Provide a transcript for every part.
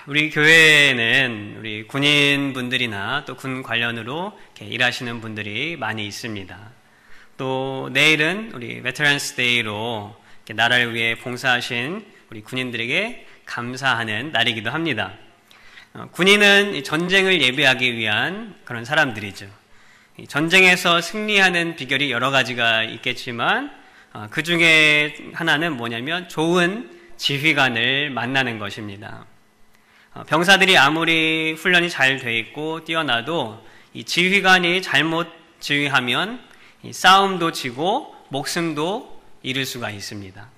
우리 교회에는 우리 군인분들이나 또 군 관련으로 이렇게 일하시는 분들이 많이 있습니다. 또 내일은 우리 베테런스 데이로 나라를 위해 봉사하신 우리 군인들에게 감사하는 날이기도 합니다. 군인은 전쟁을 예비하기 위한 그런 사람들이죠. 전쟁에서 승리하는 비결이 여러 가지가 있겠지만 그 중에 하나는 뭐냐면 좋은 지휘관을 만나는 것입니다. 병사들이 아무리 훈련이 잘 돼 있고 뛰어나도 이 지휘관이 잘못 지휘하면 이 싸움도 지고 목숨도 잃을 수가 있습니다.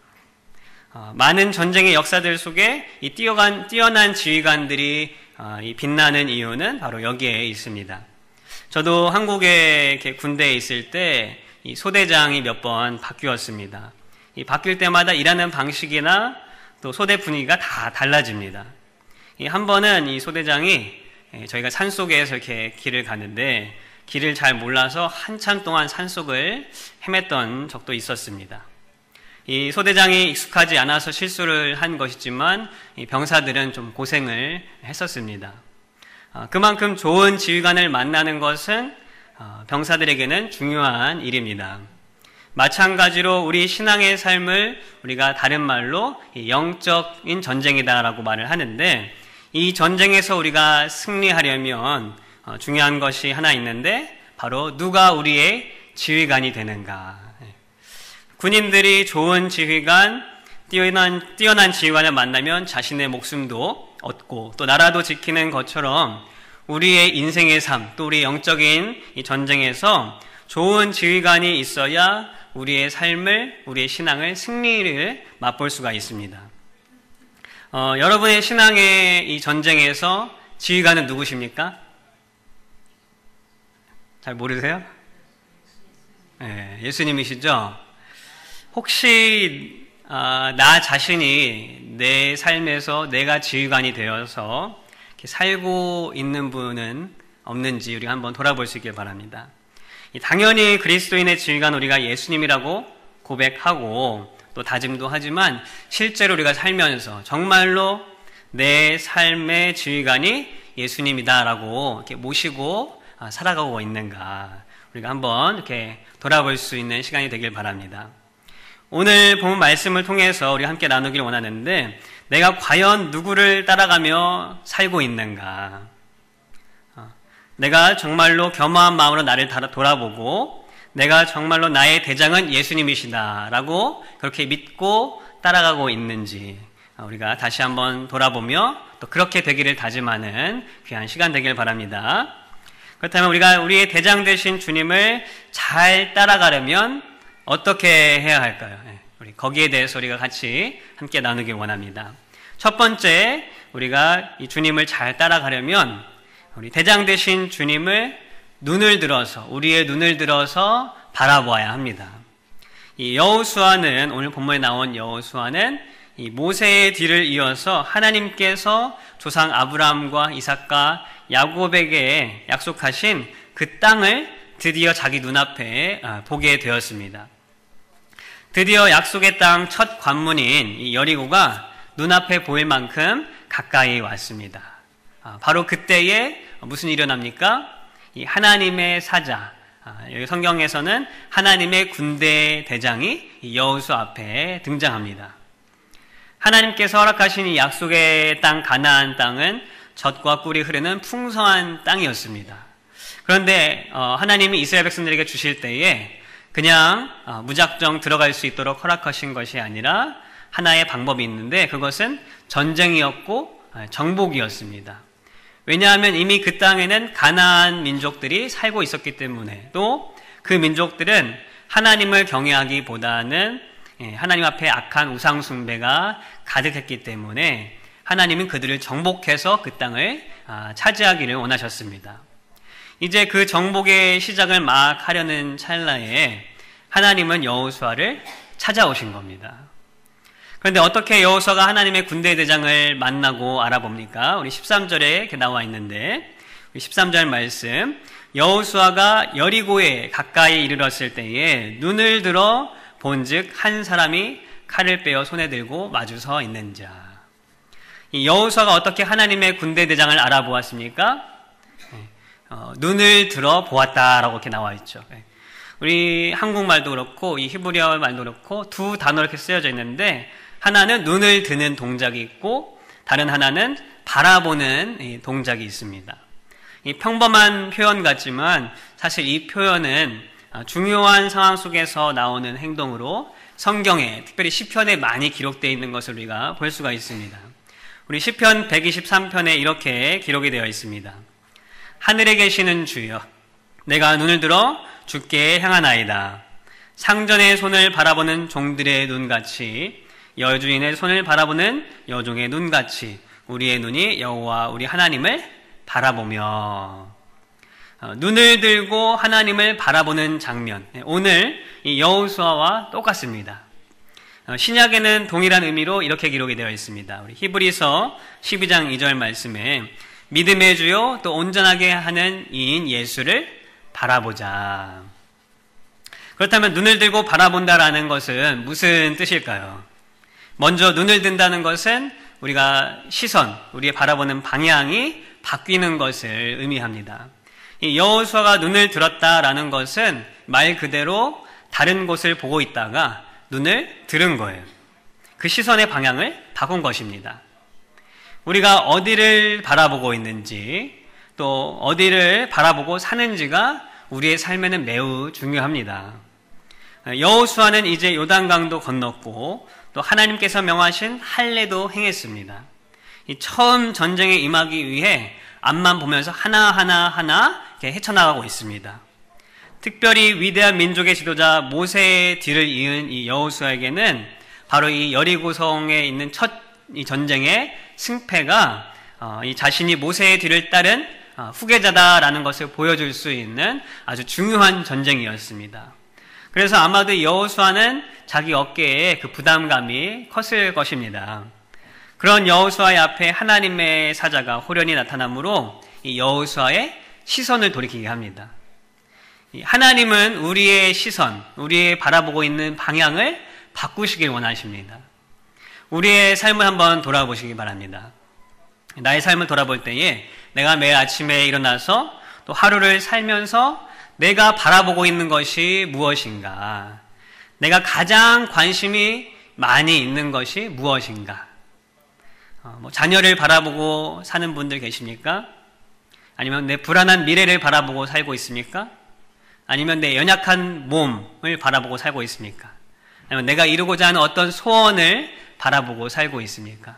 많은 전쟁의 역사들 속에 이 뛰어난 지휘관들이 이 빛나는 이유는 바로 여기에 있습니다. 저도 한국에 이렇게 군대에 있을 때 이 소대장이 몇 번 바뀌었습니다. 이 바뀔 때마다 일하는 방식이나 또 소대 분위기가 다 달라집니다. 한 번은 이 소대장이 저희가 산속에서 이렇게 길을 가는데 길을 잘 몰라서 한참 동안 산속을 헤맸던 적도 있었습니다. 이 소대장이 익숙하지 않아서 실수를 한 것이지만 이 병사들은 좀 고생을 했었습니다. 그만큼 좋은 지휘관을 만나는 것은 병사들에게는 중요한 일입니다. 마찬가지로 우리 신앙의 삶을 우리가 다른 말로 영적인 전쟁이다라고 말을 하는데 이 전쟁에서 우리가 승리하려면 중요한 것이 하나 있는데 바로 누가 우리의 지휘관이 되는가. 군인들이 좋은 지휘관, 뛰어난 지휘관을 만나면 자신의 목숨도 얻고 또 나라도 지키는 것처럼 우리의 인생의 삶, 또 우리 영적인 이 전쟁에서 좋은 지휘관이 있어야 우리의 삶을, 우리의 신앙을, 승리를 맛볼 수가 있습니다. 여러분의 신앙의 이 전쟁에서 지휘관은 누구십니까? 잘 모르세요? 네, 예수님이시죠? 혹시 나 자신이 내 삶에서 내가 지휘관이 되어서 이렇게 살고 있는 분은 없는지 우리가 한번 돌아볼 수 있길 바랍니다. 당연히 그리스도인의 지휘관 우리가 예수님이라고 고백하고 또 다짐도 하지만 실제로 우리가 살면서 정말로 내 삶의 지휘관이 예수님이다라고 이렇게 모시고 살아가고 있는가 우리가 한번 이렇게 돌아볼 수 있는 시간이 되길 바랍니다. 오늘 본 말씀을 통해서 우리 함께 나누길 원하는데 내가 과연 누구를 따라가며 살고 있는가? 내가 정말로 겸허한 마음으로 나를 돌아보고 내가 정말로 나의 대장은 예수님이시다라고 그렇게 믿고 따라가고 있는지 우리가 다시 한번 돌아보며 또 그렇게 되기를 다짐하는 귀한 시간 되길 바랍니다. 그렇다면 우리가 우리의 대장 되신 주님을 잘 따라가려면 어떻게 해야 할까요? 우리 거기에 대해서 우리가 같이 함께 나누길 원합니다. 첫 번째, 우리가 이 주님을 잘 따라가려면 우리 대장 되신 주님을 우리의 눈을 들어서 바라보아야 합니다. 이 여호수아는 오늘 본문에 나온 여호수아는 이 모세의 뒤를 이어서 하나님께서 조상 아브라함과 이삭과 야곱에게 약속하신 그 땅을 드디어 자기 눈앞에 보게 되었습니다. 드디어 약속의 땅 첫 관문인 이 여리고가 눈앞에 보일 만큼 가까이 왔습니다. 바로 그때에 무슨 일이 일어납니까? 이 하나님의 사자, 여기 성경에서는 하나님의 군대 대장이 이 여호수아 앞에 등장합니다. 하나님께서 허락하신 이 약속의 땅 가나안 땅은 젖과 꿀이 흐르는 풍성한 땅이었습니다. 그런데 하나님이 이스라엘 백성들에게 주실 때에 그냥 무작정 들어갈 수 있도록 허락하신 것이 아니라 하나의 방법이 있는데 그것은 전쟁이었고 정복이었습니다. 왜냐하면 이미 그 땅에는 가나안 민족들이 살고 있었기 때문에 또 그 민족들은 하나님을 경외하기보다는 하나님 앞에 악한 우상 숭배가 가득했기 때문에 하나님은 그들을 정복해서 그 땅을 차지하기를 원하셨습니다. 이제 그 정복의 시작을 막 하려는 찰나에 하나님은 여호수아를 찾아오신 겁니다. 그런데 어떻게 여호수아가 하나님의 군대 대장을 만나고 알아봅니까? 우리 13절에 이렇게 나와 있는데 13절 말씀, 여호수아가 여리고에 가까이 이르렀을 때에 눈을 들어 본즉 한 사람이 칼을 빼어 손에 들고 마주 서 있는 자. 이 여호수아가 어떻게 하나님의 군대 대장을 알아보았습니까? 눈을 들어 보았다라고 이렇게 나와 있죠. 우리 한국말도 그렇고 이 히브리어 말도 그렇고 두 단어 이렇게 쓰여져 있는데, 하나는 눈을 드는 동작이 있고 다른 하나는 바라보는 동작이 있습니다. 이 평범한 표현 같지만 사실 이 표현은 중요한 상황 속에서 나오는 행동으로 성경에, 특별히 시편에 많이 기록되어 있는 것을 우리가 볼 수가 있습니다. 우리 시편 123편에 이렇게 기록이 되어 있습니다. 하늘에 계시는 주여, 내가 눈을 들어 주께 향하나이다. 상전의 손을 바라보는 종들의 눈같이, 여주인의 손을 바라보는 여종의 눈같이 우리의 눈이 여호와 우리 하나님을 바라보며. 눈을 들고 하나님을 바라보는 장면, 오늘 이 여호수아와 똑같습니다. 신약에는 동일한 의미로 이렇게 기록이 되어 있습니다. 우리 히브리서 12장 2절 말씀에 믿음의 주요 또 온전하게 하는 이인 예수를 바라보자. 그렇다면 눈을 들고 바라본다라는 것은 무슨 뜻일까요? 먼저 눈을 든다는 것은 우리가 시선, 우리의 바라보는 방향이 바뀌는 것을 의미합니다. 이 여호수아가 눈을 들었다라는 것은 말 그대로 다른 곳을 보고 있다가 눈을 들은 거예요. 그 시선의 방향을 바꾼 것입니다. 우리가 어디를 바라보고 있는지, 또 어디를 바라보고 사는지가 우리의 삶에는 매우 중요합니다. 여호수아는 이제 요단강도 건넜고 또 하나님께서 명하신 할례도 행했습니다. 이 처음 전쟁에 임하기 위해 앞만 보면서 하나하나 이렇게 헤쳐나가고 있습니다. 특별히 위대한 민족의 지도자 모세의 뒤를 이은 이 여호수아에게는 바로 이 여리고성에 있는 첫 이 전쟁의 승패가 이 자신이 모세의 뒤를 따른 후계자다라는 것을 보여줄 수 있는 아주 중요한 전쟁이었습니다. 그래서 아마도 여호수아는 자기 어깨에 그 부담감이 컸을 것입니다. 그런 여호수아의 앞에 하나님의 사자가 호련히 나타나므로 이 여호수아의 시선을 돌이키게 합니다. 하나님은 우리의 시선, 우리의 바라보고 있는 방향을 바꾸시길 원하십니다. 우리의 삶을 한번 돌아보시기 바랍니다. 나의 삶을 돌아볼 때에 내가 매일 아침에 일어나서 또 하루를 살면서 내가 바라보고 있는 것이 무엇인가? 내가 가장 관심이 많이 있는 것이 무엇인가? 자녀를 바라보고 사는 분들 계십니까? 아니면 내 불안한 미래를 바라보고 살고 있습니까? 아니면 내 연약한 몸을 바라보고 살고 있습니까? 아니면 내가 이루고자 하는 어떤 소원을 바라보고 살고 있습니까?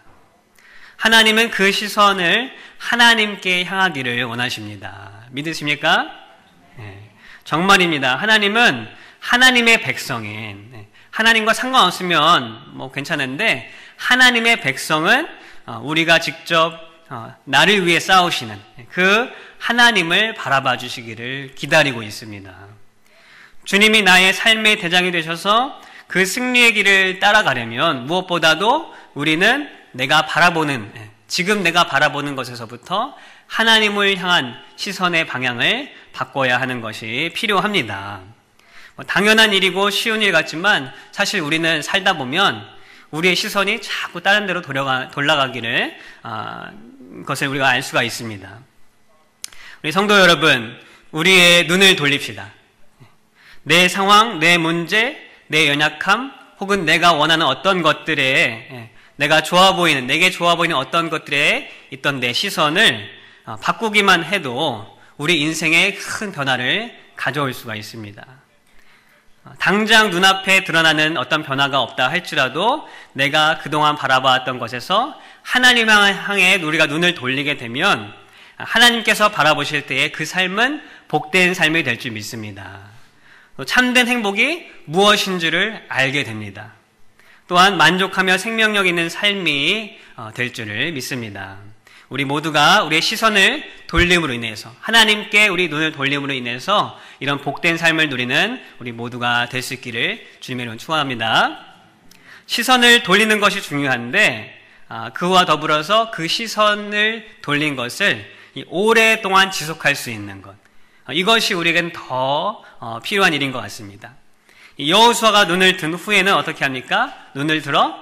하나님은 그 시선을 하나님께 향하기를 원하십니다. 믿으십니까? 네, 정말입니다. 하나님은 하나님의 백성인, 하나님과 상관없으면 괜찮은데 하나님의 백성은 우리가 직접 나를 위해 싸우시는 그 하나님을 바라봐 주시기를 기다리고 있습니다. 주님이 나의 삶의 대장이 되셔서 그 승리의 길을 따라가려면 무엇보다도 우리는 지금 내가 바라보는 것에서부터 하나님을 향한 시선의 방향을 바꿔야 하는 것이 필요합니다. 당연한 일이고 쉬운 일 같지만 사실 우리는 살다 보면 우리의 시선이 자꾸 다른 데로 돌아가기를 것을 우리가 알 수가 있습니다. 우리 성도 여러분, 우리의 눈을 돌립시다. 내 상황, 내 문제, 내 연약함, 혹은 내가 원하는 어떤 것들에, 내게 좋아 보이는 어떤 것들에 있던 내 시선을 바꾸기만 해도 우리 인생에 큰 변화를 가져올 수가 있습니다. 당장 눈앞에 드러나는 어떤 변화가 없다 할지라도 내가 그동안 바라봐왔던 것에서 하나님 향해 우리가 눈을 돌리게 되면 하나님께서 바라보실 때에 그 삶은 복된 삶이 될 줄 믿습니다. 참된 행복이 무엇인지를 알게 됩니다. 또한 만족하며 생명력 있는 삶이 될 줄을 믿습니다. 우리 모두가 우리의 시선을 돌림으로 인해서, 하나님께 우리 눈을 돌림으로 인해서 이런 복된 삶을 누리는 우리 모두가 될 수 있기를 주님의 이름으로 축원합니다. 시선을 돌리는 것이 중요한데 그와 더불어서 그 시선을 돌린 것을 오랫동안 지속할 수 있는 것, 이것이 우리에게는 더 필요한 일인 것 같습니다. 여호수아가 눈을 든 후에는 어떻게 합니까? 눈을 들어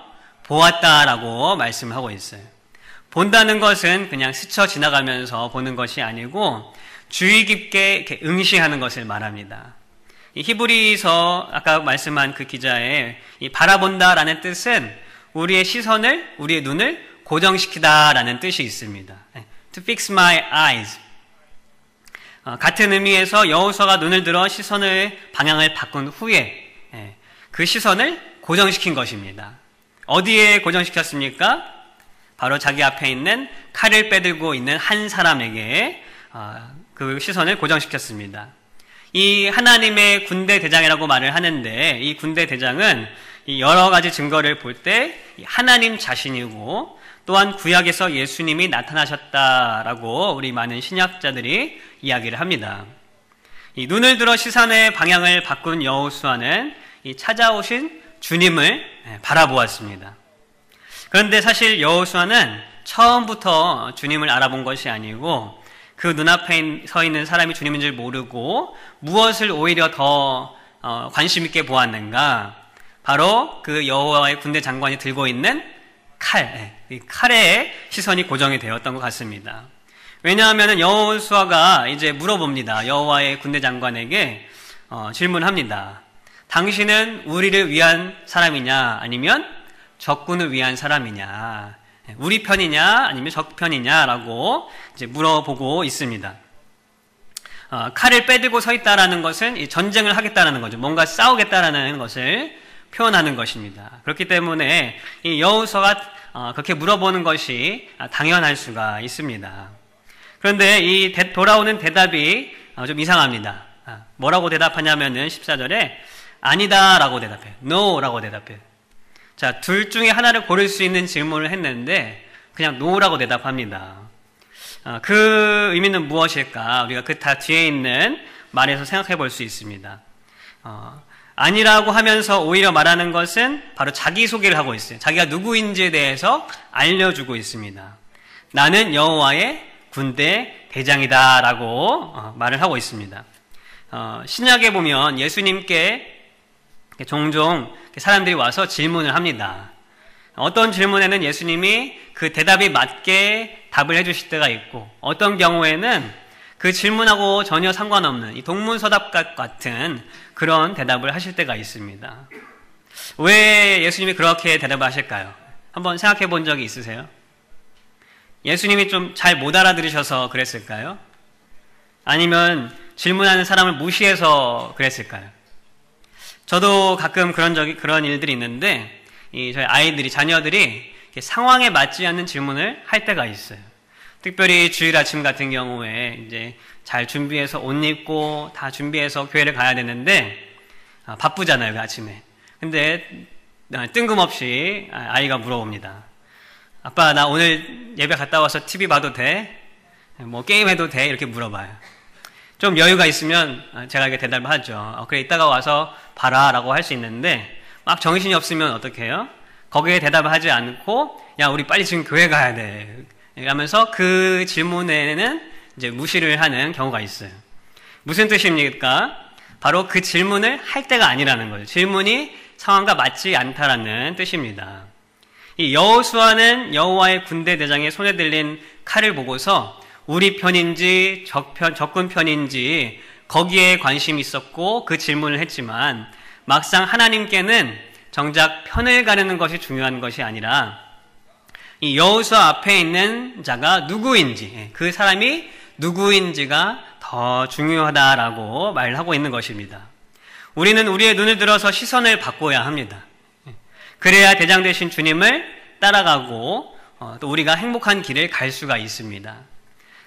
보았다라고 말씀을 하고 있어요. 본다는 것은 그냥 스쳐 지나가면서 보는 것이 아니고 주의 깊게 이렇게 응시하는 것을 말합니다. 이 히브리서 아까 말씀한 그 기자의 이 바라본다라는 뜻은 우리의 시선을, 우리의 눈을 고정시키다라는 뜻이 있습니다. To fix my eyes. 같은 의미에서 여호수아가 눈을 들어 시선을 방향을 바꾼 후에 그 시선을 고정시킨 것입니다. 어디에 고정시켰습니까? 바로 자기 앞에 있는 칼을 빼들고 있는 한 사람에게 그 시선을 고정시켰습니다. 이 하나님의 군대 대장이라고 말을 하는데 이 군대 대장은 여러 가지 증거를 볼 때 하나님 자신이고 또한 구약에서 예수님이 나타나셨다라고 우리 많은 신약자들이 이야기를 합니다. 이 눈을 들어 시선의 방향을 바꾼 여호수아는 이 찾아오신 주님을 바라보았습니다. 그런데 사실 여호수아는 처음부터 주님을 알아본 것이 아니고 그 눈앞에 서 있는 사람이 주님인 줄 모르고 무엇을 오히려 더 관심 있게 보았는가? 바로 그 여호와의 군대 장관이 들고 있는 칼, 이 칼에 시선이 고정이 되었던 것 같습니다. 왜냐하면 여호수아가 이제 물어봅니다. 여호와의 군대 장관에게 질문합니다. 당신은 우리를 위한 사람이냐 아니면 적군을 위한 사람이냐, 우리 편이냐 아니면 적 편이냐라고 이제 물어보고 있습니다. 칼을 빼들고 서 있다라는 것은 전쟁을 하겠다라는 거죠. 뭔가 싸우겠다라는 것을 표현하는 것입니다. 그렇기 때문에 이 여호수아가 그렇게 물어보는 것이 당연할 수가 있습니다. 그런데 이 돌아오는 대답이 좀 이상합니다. 뭐라고 대답하냐면은 14절에 아니다라고 대답해요. no라고 대답해요. 자, 둘 중에 하나를 고를 수 있는 질문을 했는데 그냥 no라고 대답합니다. 그 의미는 무엇일까? 우리가 그 다 뒤에 있는 말에서 생각해 볼 수 있습니다. 아니라고 하면서 오히려 말하는 것은 바로 자기소개를 하고 있어요. 자기가 누구인지에 대해서 알려주고 있습니다. 나는 여호와의 군대 대장이다 라고 말을 하고 있습니다. 신약에 보면 예수님께 종종 사람들이 와서 질문을 합니다. 어떤 질문에는 예수님이 그 대답이 맞게 답을 해주실 때가 있고 어떤 경우에는 그 질문하고 전혀 상관없는 이 동문서답 같은 그런 대답을 하실 때가 있습니다. 왜 예수님이 그렇게 대답을 하실까요? 한번 생각해 본 적이 있으세요? 예수님이 좀 잘 못 알아들으셔서 그랬을까요? 아니면 질문하는 사람을 무시해서 그랬을까요? 저도 가끔 그런 일들이 있는데, 저희 아이들이, 자녀들이 상황에 맞지 않는 질문을 할 때가 있어요. 특별히 주일 아침 같은 경우에 이제 잘 준비해서 옷 입고 다 준비해서 교회를 가야 되는데, 바쁘잖아요, 그 아침에. 근데 뜬금없이 아이가 물어봅니다. 아빠, 나 오늘 예배 갔다 와서 TV 봐도 돼? 뭐 게임해도 돼? 이렇게 물어봐요. 좀 여유가 있으면 제가 이렇게 대답을 하죠. 그래, 이따가 와서 봐라 라고 할 수 있는데 막 정신이 없으면 어떻게 해요? 거기에 대답을 하지 않고 야, 우리 빨리 지금 교회 가야 돼 이러면서 그 질문에는 이제 무시를 하는 경우가 있어요. 무슨 뜻입니까? 바로 그 질문을 할 때가 아니라는 거예요. 질문이 상황과 맞지 않다라는 뜻입니다. 이 여호수아는 여호와의 군대 대장의 손에 들린 칼을 보고서 우리 편인지 적군 편인지 거기에 관심이 있었고 그 질문을 했지만 막상 하나님께는 정작 편을 가르는 것이 중요한 것이 아니라 이 여호수아 앞에 있는 자가 누구인지, 그 사람이 누구인지가 더 중요하다라고 말을 하고 있는 것입니다. 우리는 우리의 눈을 들어서 시선을 바꿔야 합니다. 그래야 대장 되신 주님을 따라가고 또 우리가 행복한 길을 갈 수가 있습니다.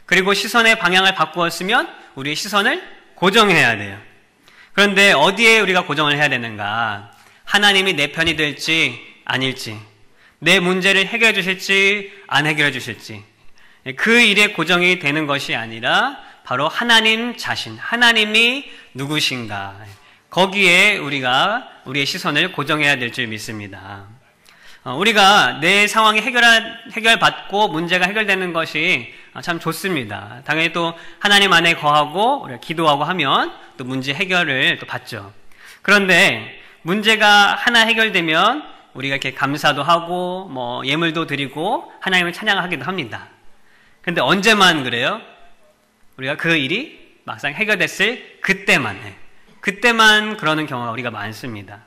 그리고 시선의 방향을 바꾸었으면 우리의 시선을 고정해야 돼요. 그런데 어디에 우리가 고정을 해야 되는가? 하나님이 내 편이 될지 아닐지, 내 문제를 해결해 주실지 안 해결해 주실지, 그 일에 고정이 되는 것이 아니라 바로 하나님 자신, 하나님이 누구신가, 거기에 우리가 우리의 시선을 고정해야 될 줄 믿습니다. 우리가 내 상황이 해결받고 문제가 해결되는 것이 참 좋습니다. 당연히 또 하나님 안에 거하고 우리가 기도하고 하면 또 문제 해결을 또 받죠. 그런데 문제가 하나 해결되면 우리가 이렇게 감사도 하고 뭐 예물도 드리고 하나님을 찬양하기도 합니다. 근데 언제만 그래요? 우리가 그 일이 막상 해결됐을 그때만 그러는 경우가 우리가 많습니다.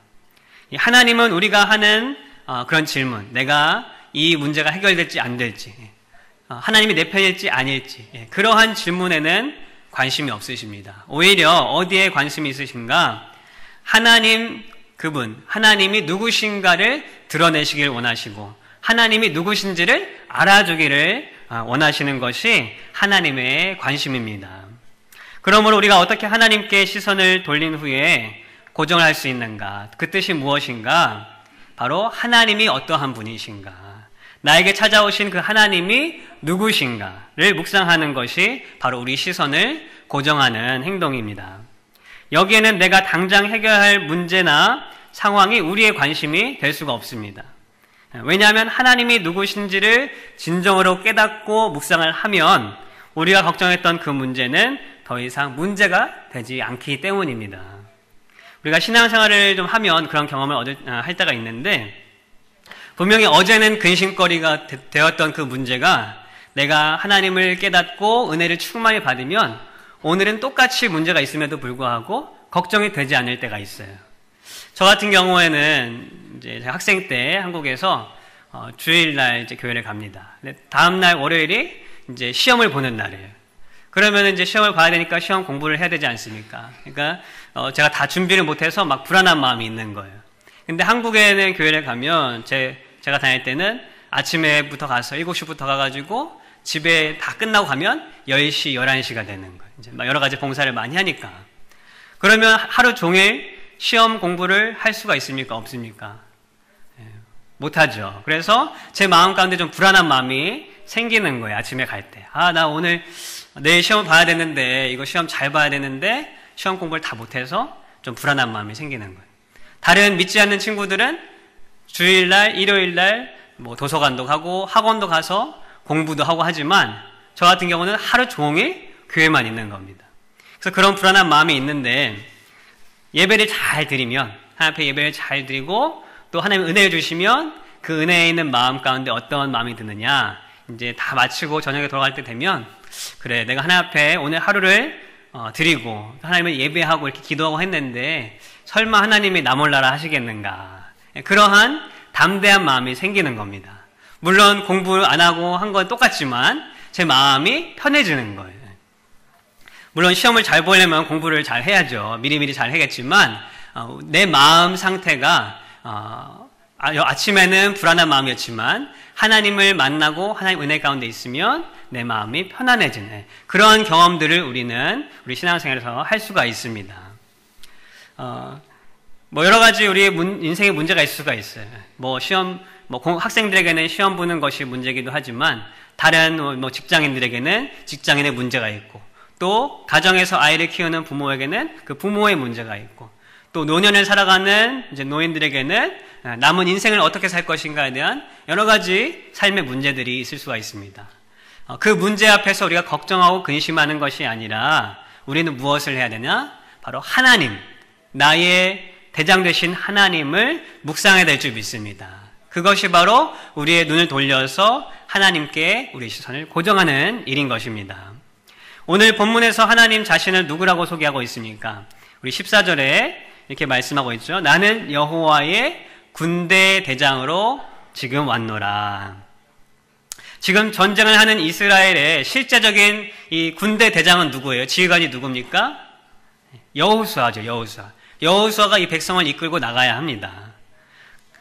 하나님은 우리가 하는 그런 질문, 내가 이 문제가 해결될지 안 될지, 하나님이 내 편일지 아닐지, 그러한 질문에는 관심이 없으십니다. 오히려 어디에 관심이 있으신가? 하나님, 하나님이 누구신가를 드러내시길 원하시고 하나님이 누구신지를 알아주기를 원하시는 것이 하나님의 관심입니다. 그러므로 우리가 어떻게 하나님께 시선을 돌린 후에 고정할 수 있는가? 그 뜻이 무엇인가? 바로 하나님이 어떠한 분이신가? 나에게 찾아오신 그 하나님이 누구신가를 묵상하는 것이 바로 우리 시선을 고정하는 행동입니다. 여기에는 내가 당장 해결할 문제나 상황이 우리의 관심이 될 수가 없습니다. 왜냐하면 하나님이 누구신지를 진정으로 깨닫고 묵상을 하면 우리가 걱정했던 그 문제는 더 이상 문제가 되지 않기 때문입니다. 우리가 신앙생활을 좀 하면 그런 경험을 할 때가 있는데 분명히 어제는 근심거리가 되었던 그 문제가 내가 하나님을 깨닫고 은혜를 충만히 받으면 오늘은 똑같이 문제가 있음에도 불구하고 걱정이 되지 않을 때가 있어요. 저 같은 경우에는 이제 제가 학생 때 한국에서 주일날 이제 교회를 갑니다. 근데 다음날 월요일이 이제 시험을 보는 날이에요. 그러면 이제 시험을 봐야 되니까 시험 공부를 해야 되지 않습니까? 그러니까 제가 다 준비를 못해서 막 불안한 마음이 있는 거예요. 근데 한국에는 교회를 가면 제가 다닐 때는 아침에부터 가서 7시부터 가가지고 집에 다 끝나고 가면 10시, 11시가 되는 거예요. 이제 막 여러 가지 봉사를 많이 하니까. 그러면 하루 종일 시험 공부를 할 수가 있습니까? 없습니까? 못하죠. 그래서 제 마음 가운데 좀 불안한 마음이 생기는 거예요. 아침에 갈 때. 나 오늘 내일 시험을 봐야 되는데 이거 시험 잘 봐야 되는데 시험 공부를 다 못해서 좀 불안한 마음이 생기는 거예요. 다른 믿지 않는 친구들은 주일날, 일요일날 뭐 도서관도 가고 학원도 가서 공부도 하고 하지만 저 같은 경우는 하루 종일 교회만 있는 겁니다. 그래서 그런 불안한 마음이 있는데 예배를 잘 드리면 하나님 앞에 예배를 잘 드리고 또 하나님 은혜를 주시면 그 은혜에 있는 마음 가운데 어떤 마음이 드느냐 이제 다 마치고 저녁에 돌아갈 때 되면 그래 내가 하나님 앞에 오늘 하루를 드리고 하나님을 예배하고 이렇게 기도하고 했는데 설마 하나님이 나 몰라라 하시겠는가 그러한 담대한 마음이 생기는 겁니다. 물론 공부 안 하고 한 건 똑같지만 제 마음이 편해지는 거예요. 물론 시험을 잘 보려면 공부를 잘 해야죠. 미리미리 잘 하겠지만 내 마음 상태가 아침에는 불안한 마음이었지만 하나님을 만나고 하나님 은혜 가운데 있으면 내 마음이 편안해지는 그런 경험들을 우리 신앙생활에서 할 수가 있습니다. 뭐 여러 가지 우리의 인생에 문제가 있을 수가 있어요. 뭐 시험, 학생들에게는 시험 보는 것이 문제이기도 하지만 다른 직장인들에게는 직장인의 문제가 있고 또 가정에서 아이를 키우는 부모에게는 그 부모의 문제가 있고 또 노년을 살아가는 이제 노인들에게는 남은 인생을 어떻게 살 것인가에 대한 여러 가지 삶의 문제들이 있을 수가 있습니다. 그 문제 앞에서 우리가 걱정하고 근심하는 것이 아니라 우리는 무엇을 해야 되냐? 바로 하나님, 나의 대장 되신 하나님을 묵상해야 될 줄 믿습니다. 그것이 바로 우리의 눈을 돌려서 하나님께 우리의 시선을 고정하는 일인 것입니다. 오늘 본문에서 하나님 자신을 누구라고 소개하고 있습니까? 우리 14절에 이렇게 말씀하고 있죠. 나는 여호와의 군대 대장으로 지금 왔노라. 지금 전쟁을 하는 이스라엘의 실제적인 이 군대 대장은 누구예요? 지휘관이 누굽니까? 여호수아죠. 여호수아가 이 백성을 이끌고 나가야 합니다.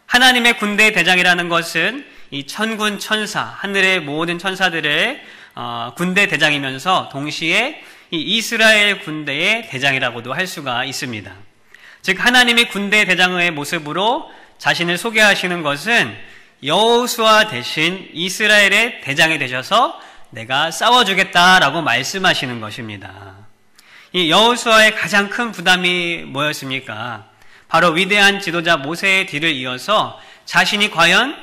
하나님의 군대 대장이라는 것은 이 천군 천사, 하늘의 모든 천사들의 군대 대장이면서 동시에 이 이스라엘 군대의 대장이라고도 할 수가 있습니다. 즉 하나님이 군대 대장의 모습으로 자신을 소개하시는 것은 여호수아 대신 이스라엘의 대장이 되셔서 내가 싸워주겠다라고 말씀하시는 것입니다. 이 여호수아의 가장 큰 부담이 뭐였습니까? 바로 위대한 지도자 모세의 뒤를 이어서 자신이 과연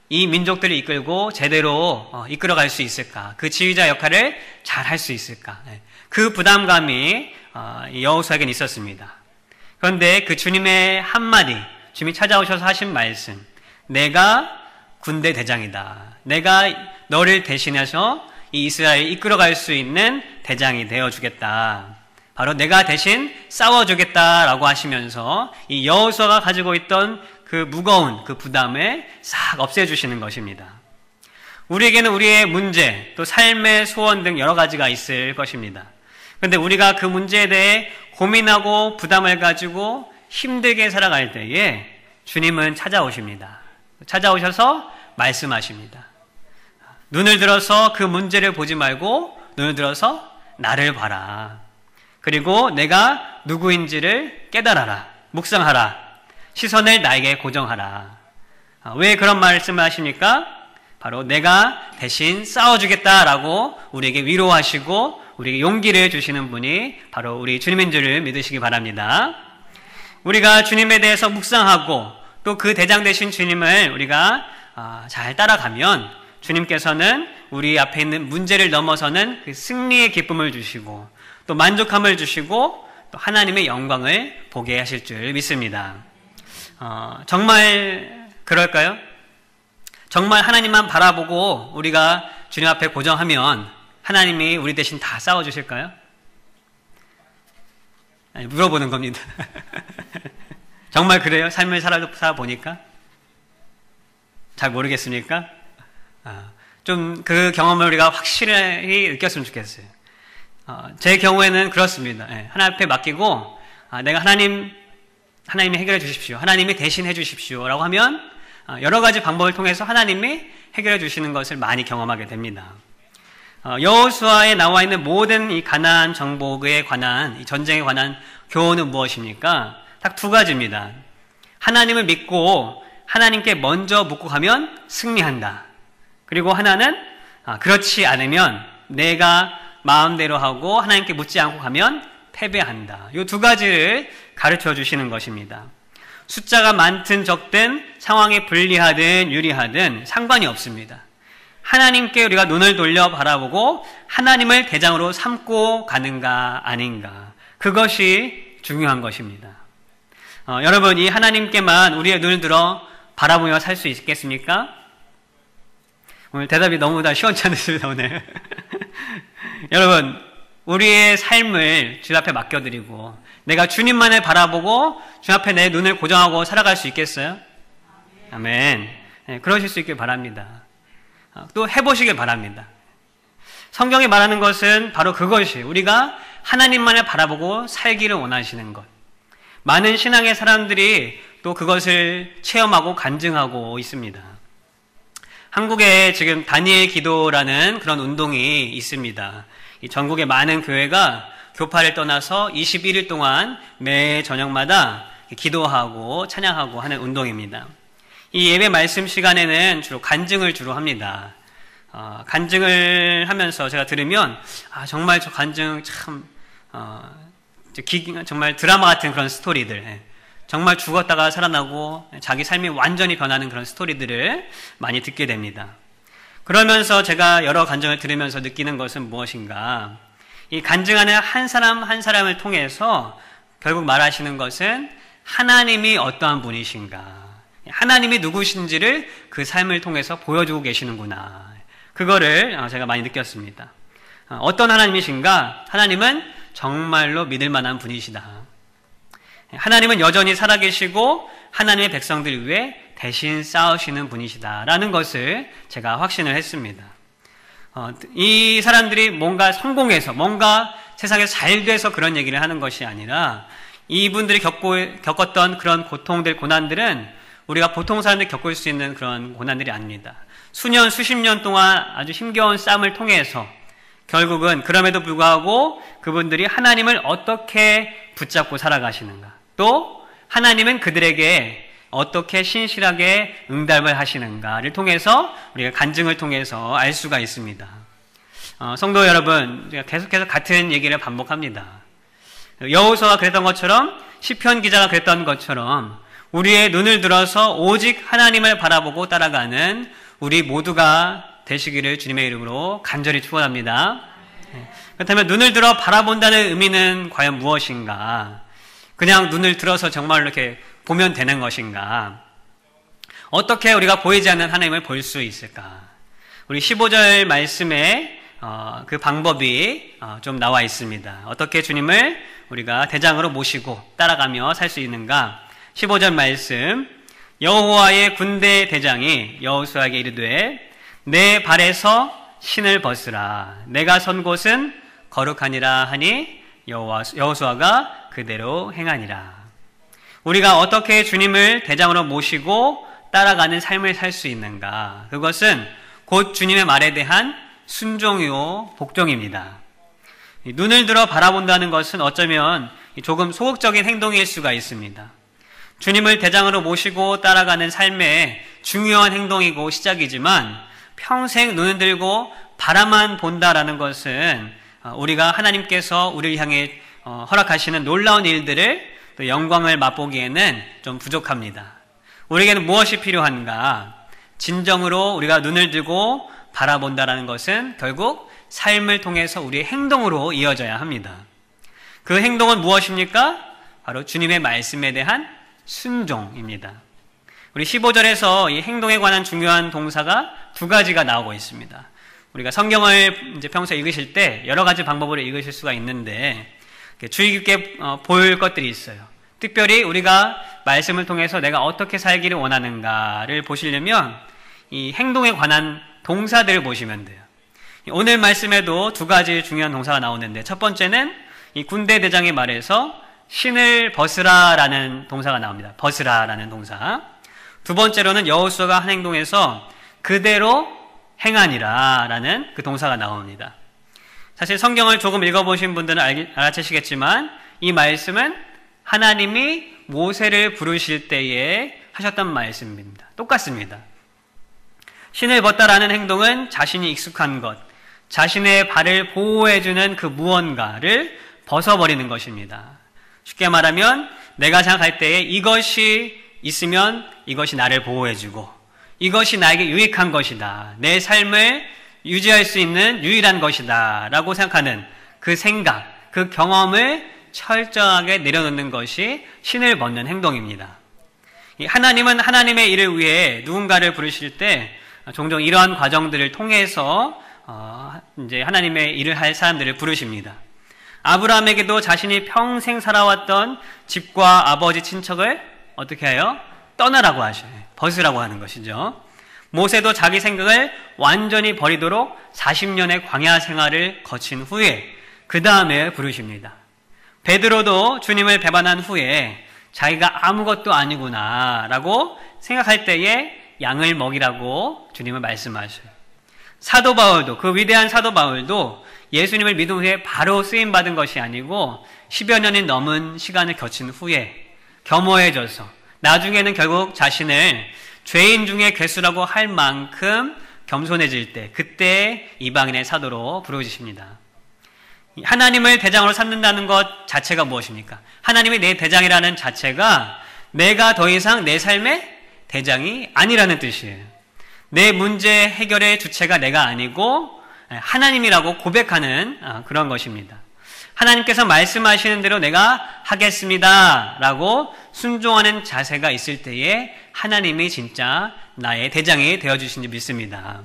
이 민족들을 이끌고 제대로 이끌어갈 수 있을까? 그 지휘자 역할을 잘 할 수 있을까? 그 부담감이 여호수아에게는 있었습니다. 그런데 그 주님의 한마디, 주님이 찾아오셔서 하신 말씀, 내가 군대 대장이다. 내가 너를 대신해서 이 이스라엘을 이끌어갈 수 있는 대장이 되어주겠다. 바로 내가 대신 싸워주겠다라고 하시면서 이 여호수아가 가지고 있던 그 무거운 그 부담을 싹 없애주시는 것입니다. 우리에게는 우리의 문제, 또 삶의 소원 등 여러 가지가 있을 것입니다. 그런데 우리가 그 문제에 대해 고민하고 부담을 가지고 힘들게 살아갈 때에 주님은 찾아오십니다. 찾아오셔서 말씀하십니다. 눈을 들어서 그 문제를 보지 말고 눈을 들어서 나를 봐라. 그리고 내가 누구인지를 깨달아라. 묵상하라. 시선을 나에게 고정하라. 왜 그런 말씀을 하십니까? 바로 내가 대신 싸워주겠다라고 우리에게 위로하시고 우리에게 용기를 주시는 분이 바로 우리 주님인 줄을 믿으시기 바랍니다. 우리가 주님에 대해서 묵상하고 또 그 대장 되신 주님을 우리가 잘 따라가면 주님께서는 우리 앞에 있는 문제를 넘어서는 그 승리의 기쁨을 주시고 또 만족함을 주시고 또 하나님의 영광을 보게 하실 줄 믿습니다. 정말 그럴까요? 정말 하나님만 바라보고 우리가 주님 앞에 고정하면 하나님이 우리 대신 다 싸워주실까요? 아니, 물어보는 겁니다. 정말 그래요? 삶을 살아보니까? 잘 모르겠습니까? 좀 그 경험을 우리가 확실히 느꼈으면 좋겠어요. 제 경우에는 그렇습니다. 하나님 앞에 맡기고 내가 하나님이 해결해 주십시오. 하나님이 대신 해 주십시오. 라고 하면 여러 가지 방법을 통해서 하나님이 해결해 주시는 것을 많이 경험하게 됩니다. 여호수아에 나와 있는 모든 이 가나안 정복에 관한 이 전쟁에 관한 교훈은 무엇입니까? 딱 두 가지입니다. 하나님을 믿고 하나님께 먼저 묻고 가면 승리한다. 그리고 하나는 그렇지 않으면 내가 마음대로 하고 하나님께 묻지 않고 가면 패배한다. 이 두 가지를 가르쳐 주시는 것입니다. 숫자가 많든 적든 상황이 불리하든 유리하든 상관이 없습니다. 하나님께 우리가 눈을 돌려 바라보고 하나님을 대장으로 삼고 가는가 아닌가, 그것이 중요한 것입니다. 여러분, 이 하나님께만 우리의 눈을 들어 바라보며 살 수 있겠습니까? 오늘 대답이 너무 다 시원찮으십니다, 오늘. 여러분, 우리의 삶을 주 앞에 맡겨드리고 내가 주님만을 바라보고 주 앞에 내 눈을 고정하고 살아갈 수 있겠어요? 아멘. 네, 그러실 수 있길 바랍니다. 또 해보시길 바랍니다. 성경이 말하는 것은 바로 그것이 우리가 하나님만을 바라보고 살기를 원하시는 것. 많은 신앙의 사람들이 또 그것을 체험하고 간증하고 있습니다. 한국에 지금 다니엘 기도라는 그런 운동이 있습니다. 이 전국의 많은 교회가 교파를 떠나서 21일 동안 매 저녁마다 기도하고 찬양하고 하는 운동입니다. 이 예배 말씀 시간에는 주로 간증을 주로 합니다. 간증을 하면서 제가 들으면 정말 저 간증 참 정말 드라마 같은 그런 스토리들, 정말 죽었다가 살아나고 자기 삶이 완전히 변하는 그런 스토리들을 많이 듣게 됩니다. 그러면서 제가 여러 간증을 들으면서 느끼는 것은 무엇인가? 이 간증하는 한 사람 한 사람을 통해서 결국 말하시는 것은 하나님이 어떠한 분이신가, 하나님이 누구신지를 그 삶을 통해서 보여주고 계시는구나. 그거를 제가 많이 느꼈습니다. 어떤 하나님이신가? 하나님은 정말로 믿을 만한 분이시다. 하나님은 여전히 살아계시고 하나님의 백성들 위해 대신 싸우시는 분이시다라는 것을 제가 확신을 했습니다. 이 사람들이 뭔가 성공해서 뭔가 세상에서 잘 돼서 그런 얘기를 하는 것이 아니라 이분들이 겪었던 그런 고통들, 고난들은 우리가 보통 사람들이 겪을 수 있는 그런 고난들이 아닙니다. 수년, 수십 년 동안 아주 힘겨운 싸움을 통해서 결국은 그럼에도 불구하고 그분들이 하나님을 어떻게 붙잡고 살아가시는가, 또 하나님은 그들에게 어떻게 신실하게 응답을 하시는가를 통해서 우리가 간증을 통해서 알 수가 있습니다. 성도 여러분, 제가 계속해서 같은 얘기를 반복합니다. 여호수아가 그랬던 것처럼, 시편 기자가 그랬던 것처럼 우리의 눈을 들어서 오직 하나님을 바라보고 따라가는 우리 모두가 되시기를 주님의 이름으로 간절히 축원합니다. 그렇다면 눈을 들어 바라본다는 의미는 과연 무엇인가? 그냥 눈을 들어서 정말 이렇게 보면 되는 것인가? 어떻게 우리가 보이지 않는 하나님을 볼 수 있을까? 우리 15절 말씀에 그 방법이 좀 나와 있습니다. 어떻게 주님을 우리가 대장으로 모시고 따라가며 살 수 있는가? 15절 말씀, 여호와의 군대 대장이 여호수아에게 이르되 내 발에서 신을 벗으라. 내가 선 곳은 거룩하니라 하니 여호수아가 그대로 행하니라. 우리가 어떻게 주님을 대장으로 모시고 따라가는 삶을 살 수 있는가? 그것은 곧 주님의 말에 대한 순종이요 복종입니다. 눈을 들어 바라본다는 것은 어쩌면 조금 소극적인 행동일 수가 있습니다. 주님을 대장으로 모시고 따라가는 삶의 중요한 행동이고 시작이지만 평생 눈을 들고 바라만 본다라는 것은 우리가 하나님께서 우리를 향해 허락하시는 놀라운 일들을 또 영광을 맛보기에는 좀 부족합니다. 우리에게는 무엇이 필요한가? 진정으로 우리가 눈을 들고 바라본다라는 것은 결국 삶을 통해서 우리의 행동으로 이어져야 합니다. 그 행동은 무엇입니까? 바로 주님의 말씀에 대한 순종입니다. 우리 15절에서 이 행동에 관한 중요한 동사가 두 가지가 나오고 있습니다. 우리가 성경을 이제 평소에 읽으실 때 여러 가지 방법으로 읽으실 수가 있는데 주의 깊게 볼 것들이 있어요. 특별히 우리가 말씀을 통해서 내가 어떻게 살기를 원하는가를 보시려면 이 행동에 관한 동사들을 보시면 돼요. 오늘 말씀에도 두 가지 중요한 동사가 나오는데 첫 번째는 이 군대 대장의 말에서 신을 벗으라라는 동사가 나옵니다. 벗으라라는 동사. 두 번째로는 여호수아가 한 행동에서 그대로 행하니라라는 그 동사가 나옵니다. 사실 성경을 조금 읽어보신 분들은 알아채시겠지만 이 말씀은 하나님이 모세를 부르실 때에 하셨던 말씀입니다. 똑같습니다. 신을 벗다라는 행동은 자신이 익숙한 것, 자신의 발을 보호해주는 그 무언가를 벗어버리는 것입니다. 쉽게 말하면 내가 생각할 때에 이것이 있으면 이것이 나를 보호해주고 이것이 나에게 유익한 것이다. 내 삶을 유지할 수 있는 유일한 것이다. 라고 생각하는 그 생각, 그 경험을 철저하게 내려놓는 것이 신을 벗는 행동입니다. 하나님은 하나님의 일을 위해 누군가를 부르실 때 종종 이러한 과정들을 통해서 이제 하나님의 일을 할 사람들을 부르십니다. 아브라함에게도 자신이 평생 살아왔던 집과 아버지 친척을 어떻게 해요? 떠나라고 하셔요. 벗으라고 하는 것이죠. 모세도 자기 생각을 완전히 버리도록 40년의 광야 생활을 거친 후에 그 다음에 부르십니다. 베드로도 주님을 배반한 후에 자기가 아무것도 아니구나 라고 생각할 때에 양을 먹이라고 주님은 말씀하셔요. 사도 바울도, 그 위대한 사도 바울도 예수님을 믿은 후에 바로 쓰임받은 것이 아니고 10여 년이 넘은 시간을 거친 후에 겸허해져서 나중에는 결국 자신을 죄인 중에 괴수라고 할 만큼 겸손해질 때 그때 이방인의 사도로 부르짖습니다. 하나님을 대장으로 삼는다는 것 자체가 무엇입니까? 하나님이 내 대장이라는 자체가 내가 더 이상 내 삶의 대장이 아니라는 뜻이에요. 내 문제 해결의 주체가 내가 아니고 하나님이라고 고백하는 그런 것입니다. 하나님께서 말씀하시는 대로 내가 하겠습니다 라고 순종하는 자세가 있을 때에 하나님이 진짜 나의 대장이 되어주신지 믿습니다.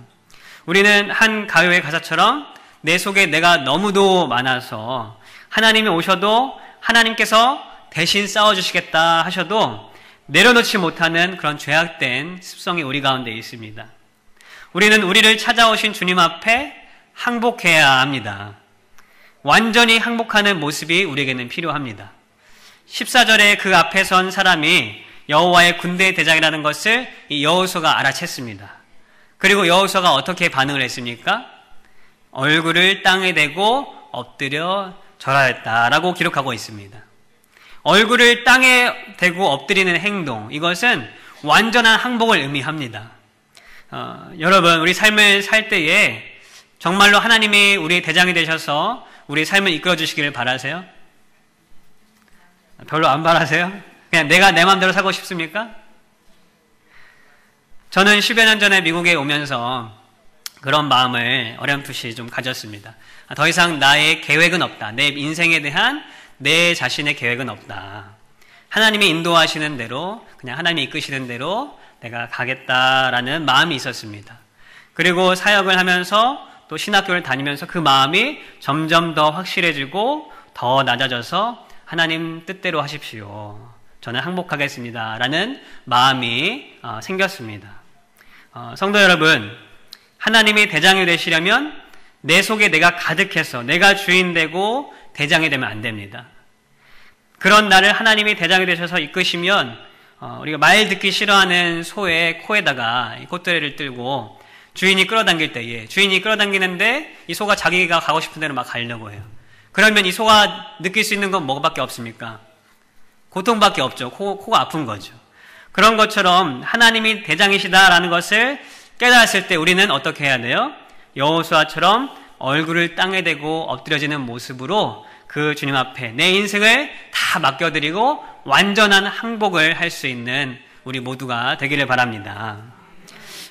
우리는 한 가요의 가사처럼 내 속에 내가 너무도 많아서 하나님이 오셔도 하나님께서 대신 싸워주시겠다 하셔도 내려놓지 못하는 그런 죄악된 습성이 우리 가운데 있습니다. 우리는 우리를 찾아오신 주님 앞에 항복해야 합니다. 완전히 항복하는 모습이 우리에게는 필요합니다. 14절에 그 앞에 선 사람이 여호와의 군대 대장이라는 것을 이 여호수아가 알아챘습니다. 그리고 여호수아가 어떻게 반응을 했습니까? 얼굴을 땅에 대고 엎드려 절하였다라고 기록하고 있습니다. 얼굴을 땅에 대고 엎드리는 행동, 이것은 완전한 항복을 의미합니다. 여러분, 우리 삶을 살 때에 정말로 하나님이 우리의 대장이 되셔서 우리 삶을 이끌어 주시기를 바라세요? 별로 안 바라세요? 그냥 내가 내 마음대로 살고 싶습니까? 저는 10여 년 전에 미국에 오면서 그런 마음을 어렴풋이 좀 가졌습니다. 더 이상 나의 계획은 없다. 내 인생에 대한 내 자신의 계획은 없다. 하나님이 인도하시는 대로, 그냥 하나님이 이끄시는 대로 내가 가겠다라는 마음이 있었습니다. 그리고 사역을 하면서 또 신학교를 다니면서 그 마음이 점점 더 확실해지고 더 낮아져서 하나님 뜻대로 하십시오. 저는 항복하겠습니다. 라는 마음이 생겼습니다. 성도 여러분, 하나님이 대장이 되시려면 내 속에 내가 가득해서 내가 주인 되고 대장이 되면 안 됩니다. 그런 나를 하나님이 대장이 되셔서 이끄시면 우리가 말 듣기 싫어하는 소의 코에다가 콧대를 들고 주인이 끌어당길 때에 주인이 끌어당기는데 이 소가 자기가 가고 싶은 대로 막 가려고 해요. 그러면 이 소가 느낄 수 있는 건 뭐밖에 없습니까? 고통밖에 없죠. 코가 아픈 거죠. 그런 것처럼 하나님이 대장이시다라는 것을 깨달았을 때 우리는 어떻게 해야 돼요? 여호수아처럼 얼굴을 땅에 대고 엎드려지는 모습으로 그 주님 앞에 내 인생을 다 맡겨드리고 완전한 항복을 할 수 있는 우리 모두가 되기를 바랍니다.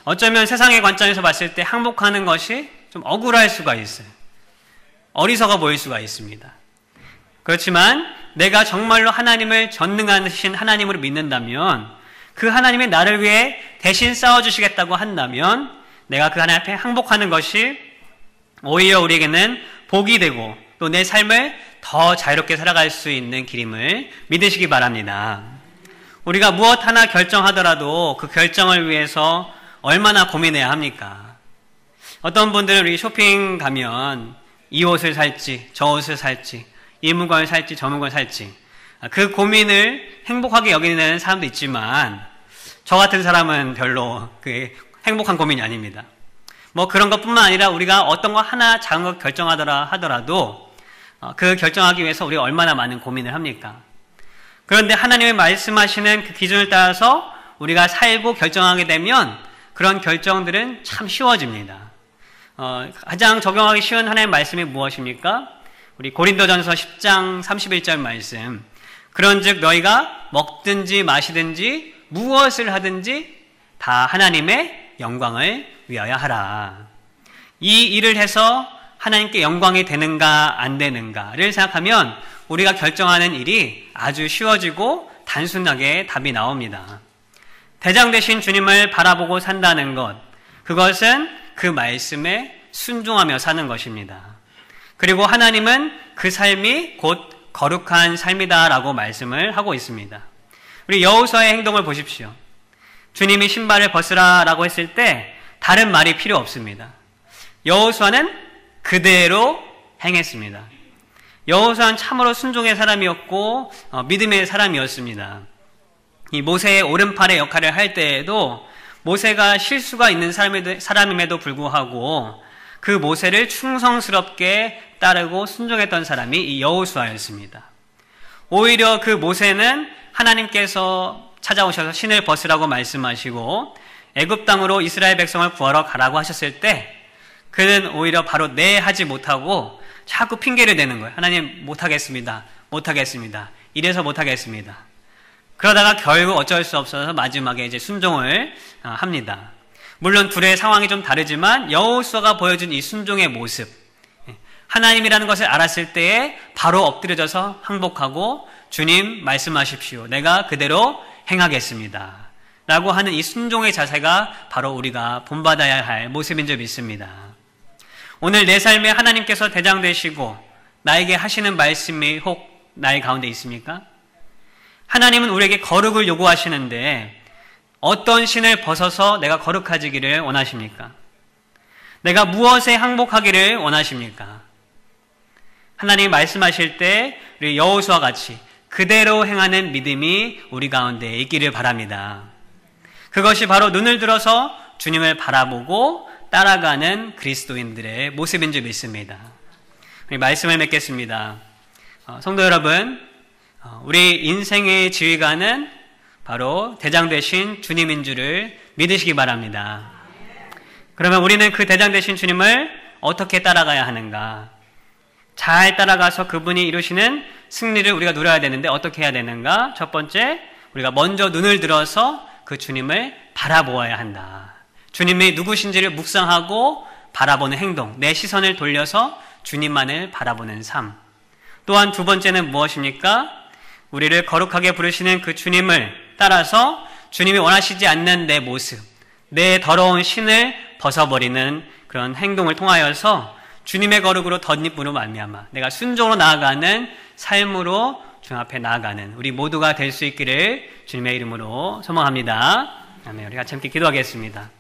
어쩌면 세상의 관점에서 봤을 때 항복하는 것이 좀 억울할 수가 있어요. 어리석어 보일 수가 있습니다. 그렇지만 내가 정말로 하나님을 전능하신 하나님으로 믿는다면 그 하나님이 나를 위해 대신 싸워주시겠다고 한다면 내가 그 하나님 앞에 항복하는 것이 오히려 우리에게는 복이 되고 또 내 삶을 더 자유롭게 살아갈 수 있는 길임을 믿으시기 바랍니다. 우리가 무엇 하나 결정하더라도 그 결정을 위해서 얼마나 고민해야 합니까? 어떤 분들은 우리 쇼핑 가면 이 옷을 살지 저 옷을 살지 이 물건을 살지 저 물건을 살지 그 고민을 행복하게 여기는 사람도 있지만 저 같은 사람은 별로 그 행복한 고민이 아닙니다. 뭐 그런 것뿐만 아니라 우리가 어떤 거 하나 작은 거 하더라도 그 결정하기 위해서 우리가 얼마나 많은 고민을 합니까? 그런데 하나님의 말씀하시는 그 기준을 따라서 우리가 살고 결정하게 되면 그런 결정들은 참 쉬워집니다. 가장 적용하기 쉬운 하나님의 말씀이 무엇입니까? 우리 고린도전서 10장 31절 말씀. 그런즉 너희가 먹든지 마시든지 무엇을 하든지 다 하나님의 영광을 위하여 하라. 이 일을 해서 하나님께 영광이 되는가 안 되는가를 생각하면 우리가 결정하는 일이 아주 쉬워지고 단순하게 답이 나옵니다. 대장 되신 주님을 바라보고 산다는 것, 그것은 그 말씀에 순종하며 사는 것입니다. 그리고 하나님은 그 삶이 곧 거룩한 삶이다라고 말씀을 하고 있습니다. 우리 여호수아의 행동을 보십시오. 주님이 신발을 벗으라라고 했을 때 다른 말이 필요 없습니다. 여호수아는 그대로 행했습니다. 여호수아는 참으로 순종의 사람이었고 믿음의 사람이었습니다. 이 모세의 오른팔의 역할을 할 때에도 모세가 실수가 있는 사람임에도 불구하고 그 모세를 충성스럽게 따르고 순종했던 사람이 이 여호수아였습니다. 오히려 그 모세는 하나님께서 찾아오셔서 신을 벗으라고 말씀하시고 애굽 땅으로 이스라엘 백성을 구하러 가라고 하셨을 때 그는 오히려 바로 네 하지 못하고 자꾸 핑계를 대는 거예요. 하나님 못하겠습니다. 이래서 못하겠습니다. 그러다가 결국 어쩔 수 없어서 마지막에 이제 순종을 합니다. 물론 둘의 상황이 좀 다르지만 여호수아가 보여준 이 순종의 모습, 하나님이라는 것을 알았을 때에 바로 엎드려져서 항복하고 주님 말씀하십시오. 내가 그대로 행하겠습니다. 라고 하는 이 순종의 자세가 바로 우리가 본받아야 할 모습인 줄 믿습니다. 오늘 내 삶에 하나님께서 대장 되시고 나에게 하시는 말씀이 혹 나의 가운데 있습니까? 하나님은 우리에게 거룩을 요구하시는데 어떤 신을 벗어서 내가 거룩해지기를 원하십니까? 내가 무엇에 항복하기를 원하십니까? 하나님이 말씀하실 때 우리 여호수아와 같이 그대로 행하는 믿음이 우리 가운데 있기를 바랍니다. 그것이 바로 눈을 들어서 주님을 바라보고 따라가는 그리스도인들의 모습인 줄 믿습니다. 우리 말씀을 맺겠습니다. 성도 여러분, 우리 인생의 지휘관은 바로 대장 되신 주님인 줄을 믿으시기 바랍니다. 그러면 우리는 그 대장 되신 주님을 어떻게 따라가야 하는가? 잘 따라가서 그분이 이루시는 승리를 우리가 누려야 되는데 어떻게 해야 되는가? 첫 번째, 우리가 먼저 눈을 들어서 그 주님을 바라보아야 한다. 주님이 누구신지를 묵상하고 바라보는 행동, 내 시선을 돌려서 주님만을 바라보는 삶. 또한 두 번째는 무엇입니까? 우리를 거룩하게 부르시는 그 주님을 따라서 주님이 원하시지 않는 내 모습, 내 더러운 신을 벗어버리는 그런 행동을 통하여서 주님의 거룩으로 덧입음으로 말미암아 내가 순종으로 나아가는 삶으로 주님 앞에 나아가는 우리 모두가 될 수 있기를 주님의 이름으로 소망합니다. 아멘. 우리 같이 함께 기도하겠습니다.